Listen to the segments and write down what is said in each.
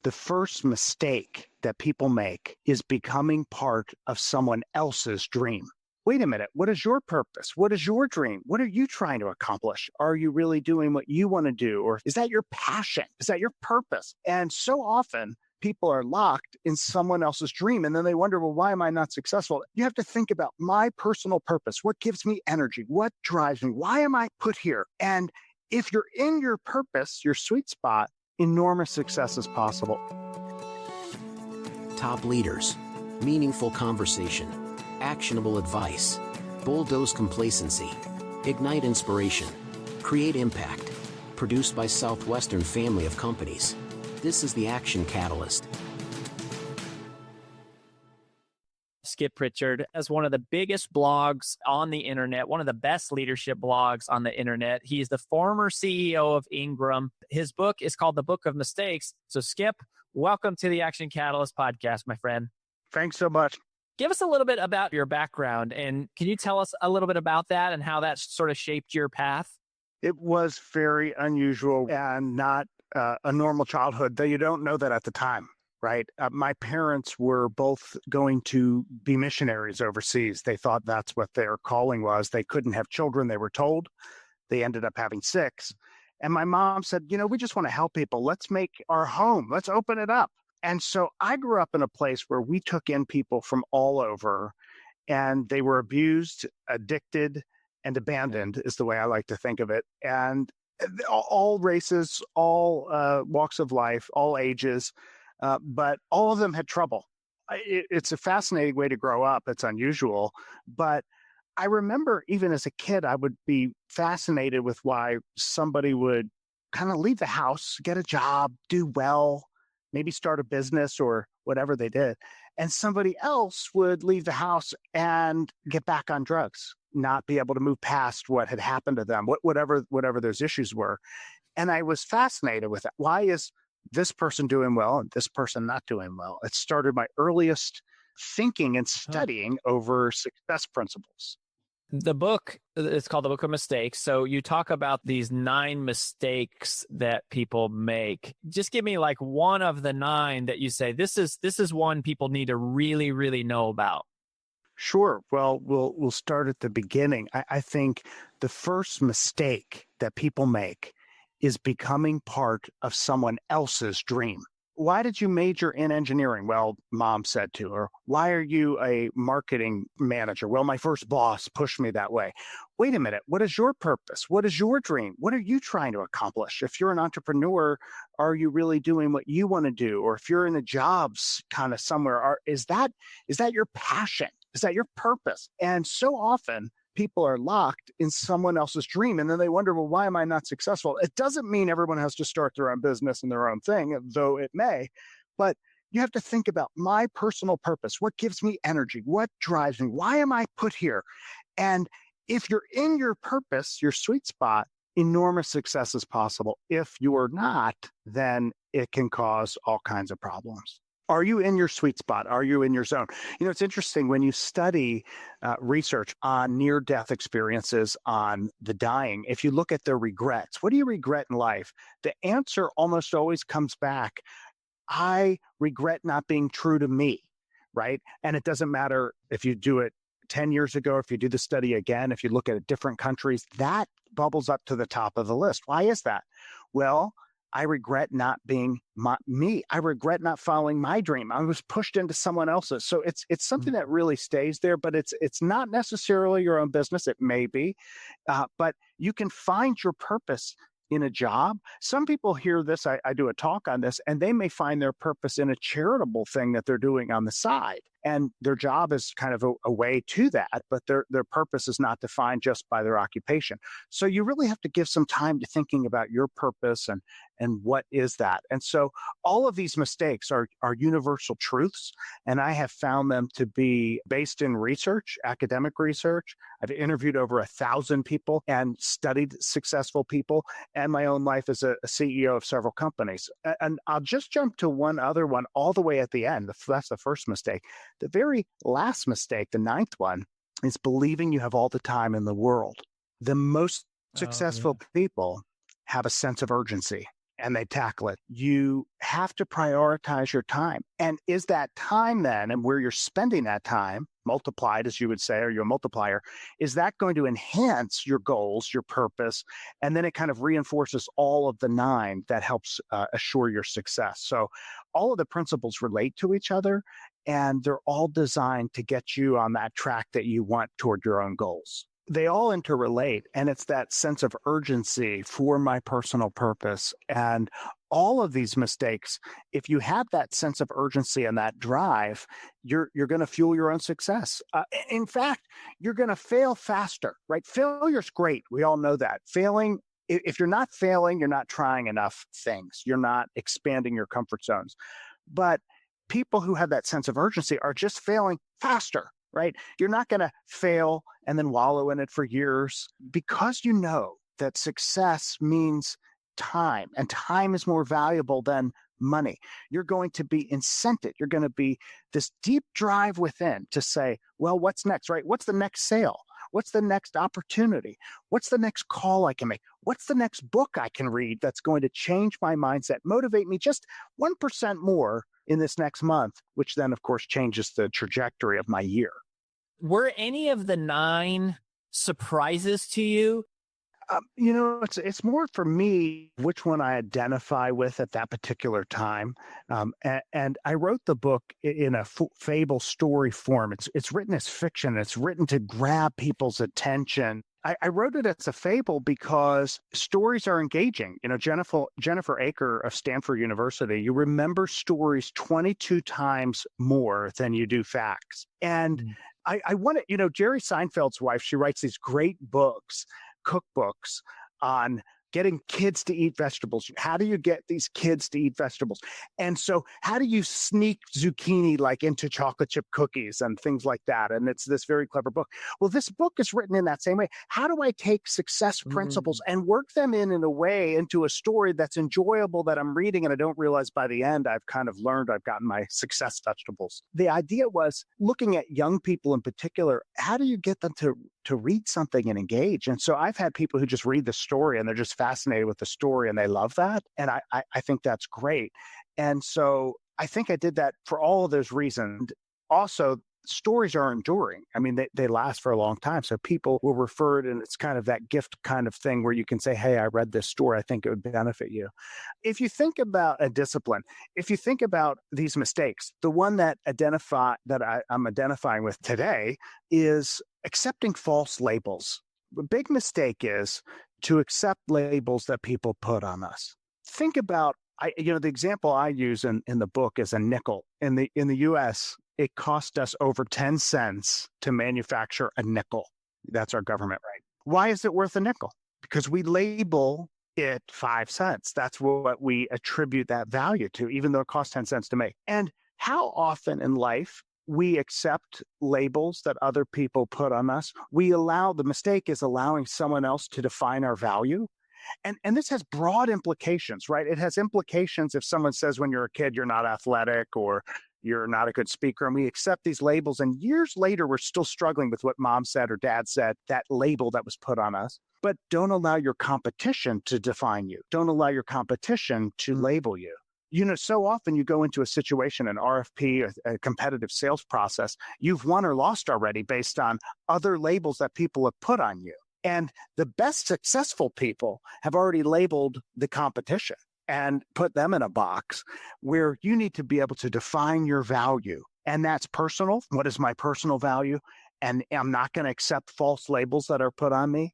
The first mistake that people make is becoming part of someone else's dream. Wait a minute. What is your purpose? What is your dream? What are you trying to accomplish? Are you really doing what you want to do? Or is that your passion? Is that your purpose? And so often people are locked in someone else's dream. And then they wonder, well, why am I not successful? You have to think about my personal purpose. What gives me energy? What drives me? Why am I put here? And if you're in your purpose, your sweet spot, enormous success is possible. Top leaders, meaningful conversation, actionable advice, bulldoze complacency, ignite inspiration, create impact. Produced by Southwestern family of companies. This is the Action Catalyst. Skip Prichard as one of the biggest blogs on the internet, one of the best leadership blogs on the internet. He's the former CEO of Ingram. His book is called The Book of Mistakes. So Skip, welcome to the Action Catalyst podcast, my friend. Thanks so much. Give us a little bit about your background, and can you tell us a little bit about that and how that sort of shaped your path? It was very unusual and not a normal childhood, though you don't know that at the time, right? My parents were both going to be missionaries overseas. They thought that's what their calling was. They couldn't have children, they were told. They ended up having 6. And my mom said, we just want to help people. Let's make our home. Let's open it up. And so I grew up in a place where we took in people from all over, and they were abused, addicted, and abandoned is the way I like to think of it. And all races, all walks of life, all ages, but all of them had trouble. It's a fascinating way to grow up. It's unusual. But I remember even as a kid, I would be fascinated with why somebody would kind of leave the house, get a job, do well, maybe start a business or whatever they did. And somebody else would leave the house and get back on drugs, not be able to move past what had happened to them, whatever those issues were. And I was fascinated with that. Why is this person doing well and this person not doing well? It started my earliest thinking and studying over success principles. The book, it's called The Book of Mistakes. So you talk about these 9 mistakes that people make. Just give me like one of the 9 that you say, this is one people need to really, really know about. Sure. Well, we'll start at the beginning. I think the first mistake that people make is becoming part of someone else's dream. Why did you major in engineering? Well, mom said to. Or why are you a marketing manager? Well, my first boss pushed me that way. Wait a minute. What is your purpose? What is your dream? What are you trying to accomplish? If you're an entrepreneur, are you really doing what you want to do? Or if you're in the jobs kind of somewhere, is that your passion? Is that your purpose? And so often people are locked in someone else's dream. And then they wonder, well, why am I not successful? It doesn't mean everyone has to start their own business and their own thing, though it may. But you have to think about my personal purpose. What gives me energy? What drives me? Why am I put here? And if you're in your purpose, your sweet spot, enormous success is possible. If you are not, then it can cause all kinds of problems. Are you in your sweet spot? Are you in your zone? It's interesting when you study research on near-death experiences, on the dying, if you look at their regrets, what do you regret in life? The answer almost always comes back, I regret not being true to me, right? And it doesn't matter if you do it 10 years ago, if you do the study again, if you look at different countries, that bubbles up to the top of the list. Why is that? Well, I regret not being me. I regret not following my dream. I was pushed into someone else's. So it's something that really stays there, but it's not necessarily your own business. It may be, but you can find your purpose in a job. Some people hear this, I do a talk on this, and they may find their purpose in a charitable thing that they're doing on the side. And their job is kind of a way to that, but their purpose is not defined just by their occupation. So you really have to give some time to thinking about your purpose and what is that. And so all of these mistakes are universal truths, and I have found them to be based in research, academic research. I've interviewed over 1,000 people and studied successful people, and my own life as a CEO of several companies. And I'll just jump to one other one all the way at the end. That's the first mistake. The very last mistake, the 9th one, is believing you have all the time in the world. The most successful people have a sense of urgency. and they tackle it. You have to prioritize your time. And is that time then, and where you're spending that time, multiplied, as you would say, or your multiplier, is that going to enhance your goals, your purpose? And then it kind of reinforces all of the 9 that helps assure your success. So all of the principles relate to each other, and they're all designed to get you on that track that you want toward your own goals. They all interrelate, and it's that sense of urgency for my personal purpose. And all of these mistakes, if you have that sense of urgency and that drive, you're going to fuel your own success. In fact, you're going to fail faster, right? Failure's great. We all know that. Failing, if you're not failing, you're not trying enough things. You're not expanding your comfort zones. But people who have that sense of urgency are just failing faster, right? You're not going to fail and then wallow in it for years, because you know that success means time, and time is more valuable than money. You're going to be incented. You're going to be this deep drive within to say, well, what's next, right? What's the next sale? What's the next opportunity? What's the next call I can make? What's the next book I can read that's going to change my mindset, motivate me just 1% more in this next month, which then, of course, changes the trajectory of my year. Were any of the 9 surprises to you? It's more for me which one I identify with at that particular time. And I wrote the book in a fable story form. It's written as fiction. It's written to grab people's attention. I wrote it as a fable because stories are engaging. Jennifer Aker of Stanford University, you remember stories 22 times more than you do facts. And I want to, Jerry Seinfeld's wife, she writes these great books, cookbooks on getting kids to eat vegetables. How do you get these kids to eat vegetables? And so how do you sneak zucchini like into chocolate chip cookies and things like that? And it's this very clever book. Well, this book is written in that same way. How do I take success principles and work them in a way into a story that's enjoyable, that I'm reading, and I don't realize by the end I've kind of learned, I've gotten my success vegetables. The idea was looking at young people in particular, how do you get them to read something and engage? And so I've had people who just read the story and they're just fascinated with the story and they love that. And I think that's great. And so I think I did that for all of those reasons. Also, stories are enduring. I mean, they last for a long time. So people will refer it, and it's kind of that gift kind of thing where you can say, hey, I read this story. I think it would benefit you. If you think about a discipline, if you think about these mistakes, the one that I'm identifying with today is accepting false labels. The big mistake is to accept labels that people put on us. Think about, the example I use in the book is a nickel. In the US, it cost us over 10 cents to manufacture a nickel. That's our government rate. Why is it worth a nickel? Because we label it 5 cents. That's what we attribute that value to, even though it costs 10 cents to make. And how often in life we accept labels that other people put on us. The mistake is allowing someone else to define our value. And this has broad implications, right? It has implications if someone says when you're a kid, you're not athletic or you're not a good speaker, and we accept these labels. And years later, we're still struggling with what mom said or dad said, that label that was put on us. But don't allow your competition to define you. Don't allow your competition to label you. So often you go into a situation, an RFP, a competitive sales process, you've won or lost already based on other labels that people have put on you. And the best successful people have already labeled the competition and put them in a box where you need to be able to define your value. And that's personal. What is my personal value? And I'm not going to accept false labels that are put on me.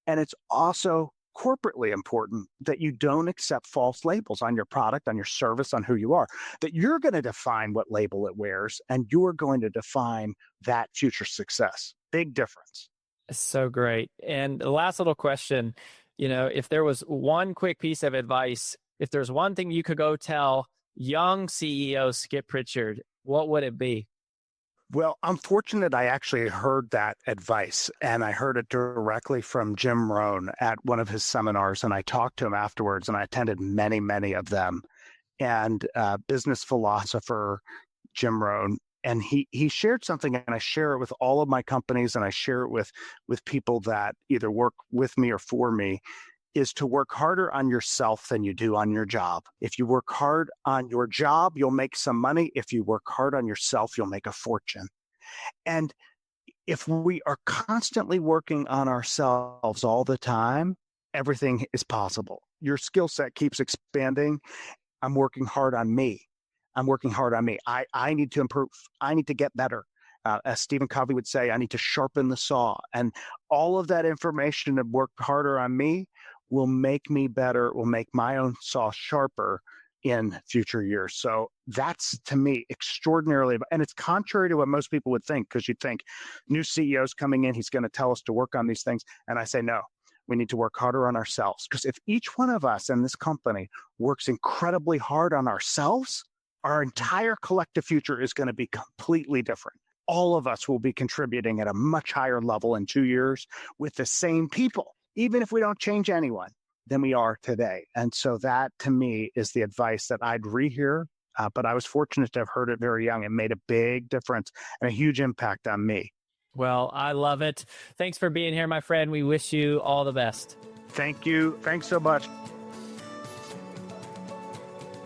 And it's also corporately important that you don't accept false labels on your product, on your service, on who you are, that you're going to define what label it wears, and you're going to define that future success. Big difference. So great. And the last little question, if there was one quick piece of advice, if there's one thing you could go tell young CEO Skip Prichard, what would it be? Well, I'm fortunate I actually heard that advice, and I heard it directly from Jim Rohn at one of his seminars, and I talked to him afterwards, and I attended many, many of them. And business philosopher Jim Rohn, and he shared something, and I share it with all of my companies, and I share it with people that either work with me or for me, is to work harder on yourself than you do on your job. If you work hard on your job, you'll make some money. If you work hard on yourself, you'll make a fortune. And if we are constantly working on ourselves all the time, everything is possible. Your skill set keeps expanding. I'm working hard on me. I'm working hard on me. I need to improve. I need to get better. As Stephen Covey would say, I need to sharpen the saw. And all of that information and work harder on me will make me better, will make my own saw sharper in future years. So that's, to me, extraordinarily, and it's contrary to what most people would think, because you'd think new CEO's coming in, he's going to tell us to work on these things. And I say, no, we need to work harder on ourselves. Because if each one of us in this company works incredibly hard on ourselves, our entire collective future is going to be completely different. All of us will be contributing at a much higher level in 2 years with the same people, even if we don't change anyone, than we are today. And so that, to me, is the advice that I'd rehear. But I was fortunate to have heard it very young. It made a big difference and a huge impact on me. Well, I love it. Thanks for being here, my friend. We wish you all the best. Thank you. Thanks so much.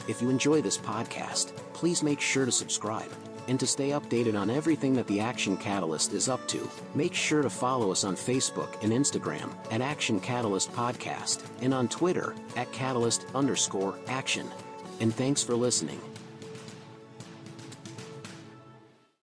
If you enjoy this podcast, please make sure to subscribe. And to stay updated on everything that the Action Catalyst is up to, make sure to follow us on Facebook and Instagram at Action Catalyst Podcast and on Twitter at Catalyst_Action. And thanks for listening.